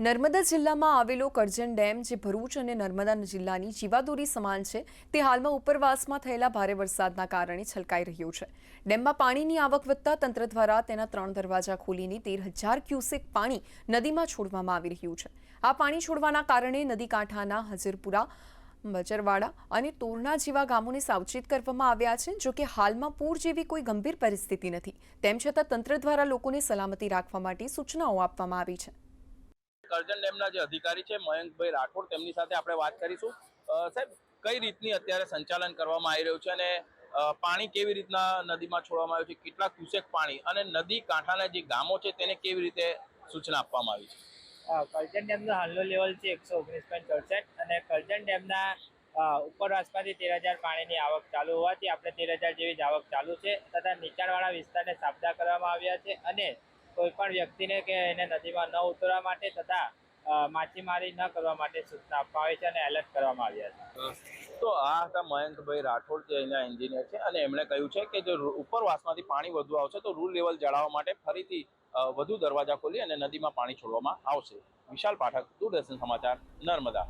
નર્મદા જિલ્લામાં આવેલો કરજણ ડેમ, જે ભરૂચ અને નર્મદા જિલ્લાની જીવાદોરી સમાન છે, તે હાલમાં ઉપરવાસમાં થયેલા ભારે વરસાદના કારણે છલકાઈ રહ્યો છે. ડેમમાં પાણીની આવક વધતા તંત્ર દ્વારા તેના 3 દરવાજા ખોલીને 13,000 ક્યુસેક પાણી નદીમાં છોડવામાં આવી રહ્યું છે. આ પાણી છોડવાના કારણે નદી કાંઠાના હજરપુરા, બચરવાડા અને તોરણા જેવા ગામોને સાવચેત કરવામાં આવ્યા છે. જોકે હાલમાં પૂર જેવી કોઈ ગંભીર પરિસ્થિતિ નથી. તેમ છતાં તંત્ર દ્વારા લોકોને સલામતી રાખવા માટે સૂચનાઓ આપવામાં આવી છે. કરજણ ડેમના જે અધિકારી છે મયંકભાઈ રાઠોડ, તેમની સાથે આપણે વાત કરીશું. સાહેબ, કઈ રીતની અત્યારે સંચાલન કરવામાં આવી રહ્યું છે અને પાણી કેવી રીતના નદીમાં છોડવામાં આવ્યું છે, કેટલા ક્યુસેક પાણી, અને નદી કાંઠાના જે ગામો છે તેને કેવી રીતે સૂચના આપવામાં આવી છે? કરજણ ડેમનું હાલનું લેવલ છે 119.64 અને કરજણ ડેમના ઉપરવાસમાંથી 13,000 પાણીની આવક ચાલુ હોવાથી આપણે 13,000 જેવી જ આવક ચાલુ છે તથા નીચાણવાળા વિસ્તારને સાબદા કરવામાં આવ્યા છે અને કોઈ પણ વ્યક્તિને કે એને નદીમાં ન ઉતરવા માટે તથા માછીમારી ન કરવા માટે સૂચના આપવામાં આવી છે અને એલર્ટ કરવામાં આવ્યા છે. તો આ હતા મયંકભાઈ રાઠોડ, જે અહીંના એન્જિનિયર છે, અને એમણે કહ્યું છે કે જો ઉપરવાસમાંથી પાણી વધુ આવશે તો રૂલ લેવલ જાળવવા માટે ફરીથી વધુ દરવાજા ખોલી અને નદીમાં પાણી છોડવામાં આવશે. વિશાલ પાઠક, દૂરદર્શન સમાચાર, નર્મદા.